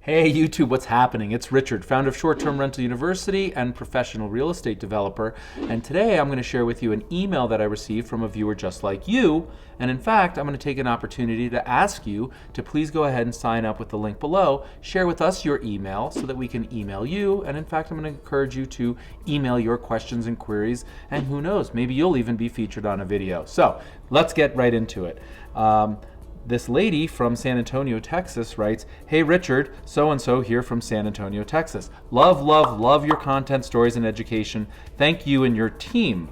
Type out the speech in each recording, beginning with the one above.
Hey YouTube, what's happening? It's Richard, founder of Short Term Rental University and professional real estate developer. And today I'm going to share with you an email that I received from a viewer just like you. And in fact, I'm going to take an opportunity to ask you to please go ahead and sign up with the link below. Share with us your email so that we can email you. And in fact, I'm going to encourage you to email your questions and queries. And who knows, maybe you'll even be featured on a video. So let's get right into it. This lady from San Antonio, Texas writes, "Hey Richard, so-and-so here from San Antonio, Texas. Love your content, stories, and education. Thank you and your team.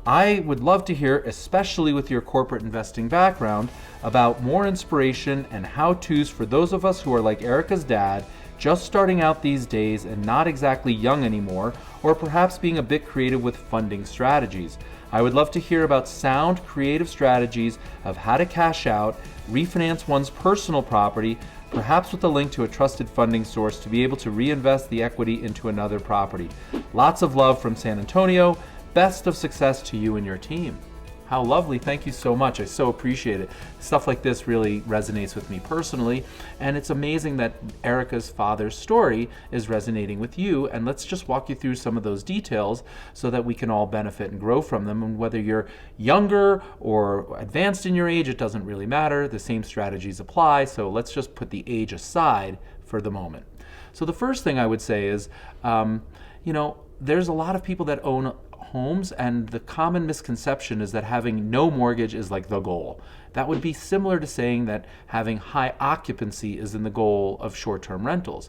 I would love to hear, especially with your corporate investing background, about more inspiration and how-tos for those of us who are like Erica's dad, just starting out these days and not exactly young anymore, or perhaps being a bit creative with funding strategies. I would love to hear about sound, creative strategies of how to cash out, refinance one's personal property, perhaps with a link to a trusted funding source to be able to reinvest the equity into another property. Lots of love from San Antonio. Best of success to you and your team." How lovely. Thank you so much. I so appreciate it. Stuff like this really resonates with me personally, and it's amazing that Erica's father's story is resonating with you. And let's just walk you through some of those details so that we can all benefit and grow from them. And whether you're younger or advanced in your age, it doesn't really matter. The same strategies apply. So let's just put the age aside for the moment. So the first thing I would say is, there's a lot of people that own homes, and the common misconception is that having no mortgage is like the goal. That would be similar to saying that having high occupancy is in the goal of short-term rentals.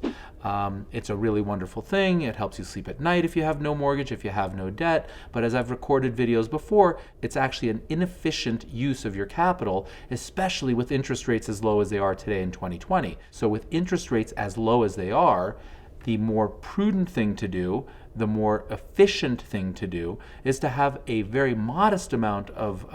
It's a really wonderful thing. It helps you sleep at night if you have no mortgage, if you have no debt. But as I've recorded videos before, it's actually an inefficient use of your capital, especially with interest rates as low as they are today in 2020. So with interest rates as low as they are, the more prudent thing to do, the more efficient thing to do, is to have a very modest amount of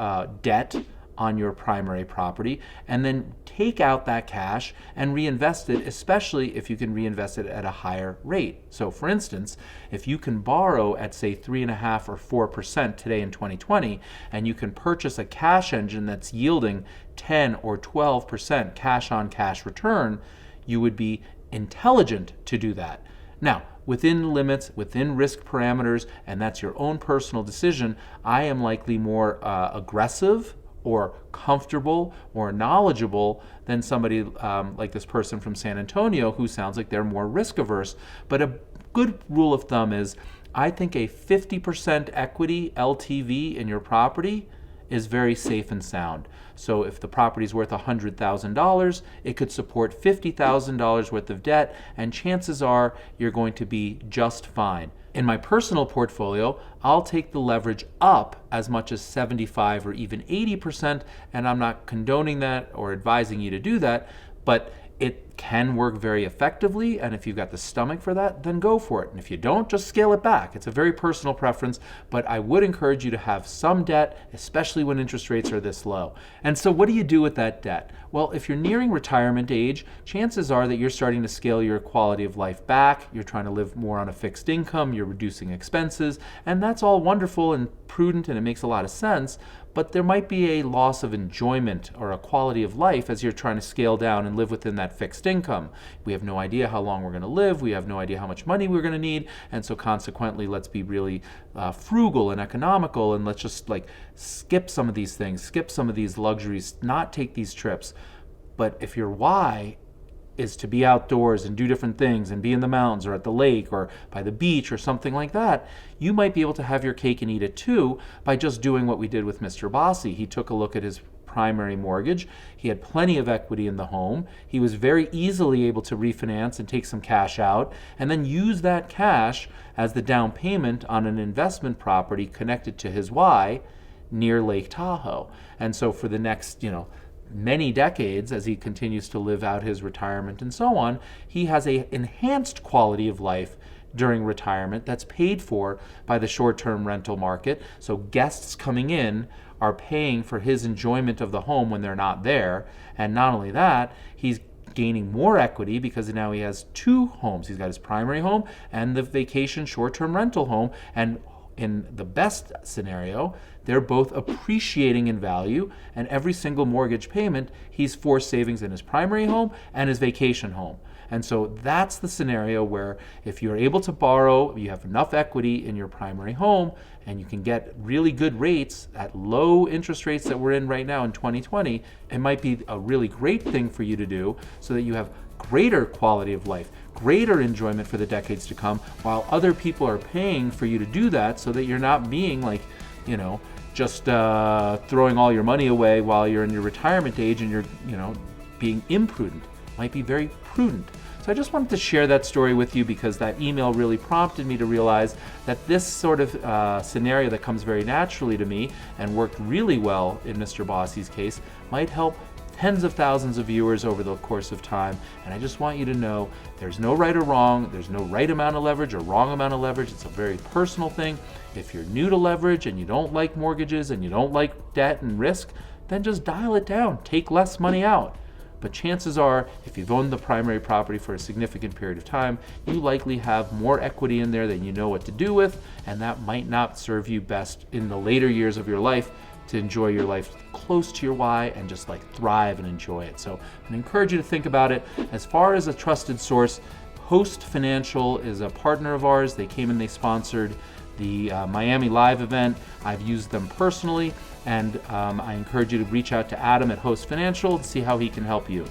debt on your primary property and then take out that cash and reinvest it, especially if you can reinvest it at a higher rate. So for instance, if you can borrow at say 3.5% or 4% today in 2020, and you can purchase a cash engine that's yielding 10 or 12% cash on cash return, you would be intelligent to do that. Now, within limits, within risk parameters, and that's your own personal decision, I am likely more aggressive or comfortable or knowledgeable than somebody like this person from San Antonio who sounds like they're more risk averse. But a good rule of thumb is, I think a 50% equity LTV in your property is very safe and sound. So if the property is worth $100,000, it could support $50,000 worth of debt, and chances are you're going to be just fine. In my personal portfolio, I'll take the leverage up as much as 75 or even 80%, and I'm not condoning that or advising you to do that, but it can work very effectively, and if you've got the stomach for that, then go for it. And if you don't, just scale it back. It's a very personal preference, but I would encourage you to have some debt, especially when interest rates are this low. And so what do you do with that debt? Well, if you're nearing retirement age, chances are that you're starting to scale your quality of life back. You're trying to live more on a fixed income, you're reducing expenses, and that's all wonderful and prudent, and it makes a lot of sense. But there might be a loss of enjoyment or a quality of life as you're trying to scale down and live within that fixed income. We have no idea how long we're going to live. We have no idea how much money we're going to need. And so consequently, let's be really frugal and economical, and let's just skip some of these things, skip some of these luxuries, not take these trips. But if your why is to be outdoors and do different things and be in the mountains or at the lake or by the beach or something like that, you might be able to have your cake and eat it too by just doing what we did with Mr. Bossy. He took a look at his primary mortgage. He had plenty of equity in the home. He was very easily able to refinance and take some cash out and then use that cash as the down payment on an investment property connected to his Y near Lake Tahoe. And so for the next, many decades, as he continues to live out his retirement and so on, he has a enhanced quality of life during retirement that's paid for by the short-term rental market. So guests coming in are paying for his enjoyment of the home when they're not there. And not only that, he's gaining more equity because now he has two homes. He's got his primary home and the vacation short-term rental home, and in the best scenario, they're both appreciating in value, and every single mortgage payment, he's forced savings in his primary home and his vacation home. And so that's the scenario where if you're able to borrow, you have enough equity in your primary home, and you can get really good rates at low interest rates that we're in right now in 2020, it might be a really great thing for you to do so that you have greater quality of life, greater enjoyment for the decades to come, while other people are paying for you to do that so that you're not being like, just throwing all your money away while you're in your retirement age and you're, being imprudent. Might be very prudent. So I just wanted to share that story with you because that email really prompted me to realize that this sort of scenario that comes very naturally to me and worked really well in Mr. Bossy's case might help tens of thousands of viewers over the course of time. And I just want you to know there's no right or wrong, there's no right amount of leverage or wrong amount of leverage. It's a very personal thing. If you're new to leverage and you don't like mortgages and you don't like debt and risk, then just dial it down, take less money out. But chances are, if you've owned the primary property for a significant period of time, you likely have more equity in there than you know what to do with, and that might not serve you best in the later years of your life to enjoy your life close to your why and just like thrive and enjoy it. So I encourage you to think about it. As far as a trusted source, Host Financial is a partner of ours. They came and they sponsored the Miami Live event. I've used them personally, and I encourage you to reach out to Adam at Host Financial to see how he can help you.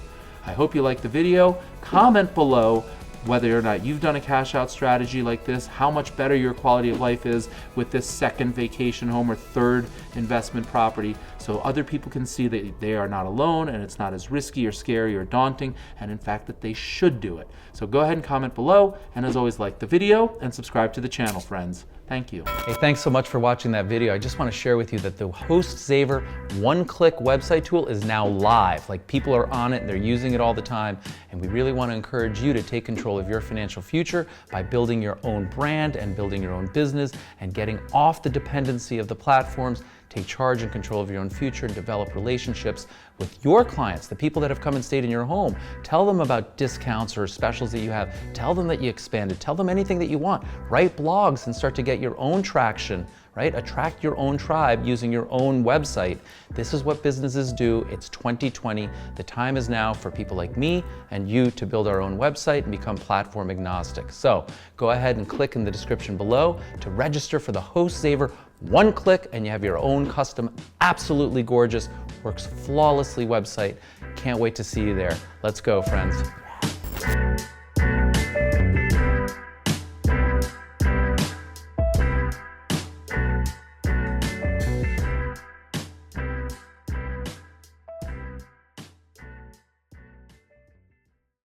I hope you liked the video. Comment below whether or not you've done a cash out strategy like this, how much better your quality of life is with this second vacation home or third investment property, so other people can see that they are not alone and it's not as risky or scary or daunting, and in fact that they should do it. So go ahead and comment below, and as always, like the video and subscribe to the channel, friends. Thank you. Hey, thanks so much for watching that video. I just want to share with you that the HostSaver one-click website tool is now live. Like, people are on it, they're using it all the time, and we really want to encourage you to take control of your financial future by building your own brand and building your own business and getting off the dependency of the platforms. Take charge and control of your own future and develop relationships with your clients, the people that have come and stayed in your home. Tell them about discounts or specials that you have. Tell them that you expanded. Tell them anything that you want. Write blogs and start to get your own traction, right? Attract your own tribe using your own website. This is what businesses do. It's 2020. The time is now for people like me and you to build our own website and become platform agnostic. So go ahead and click in the description below to register for the HostSaver. One click and you have your own custom, absolutely gorgeous, works flawlessly website. Can't wait to see you there. Let's go, friends.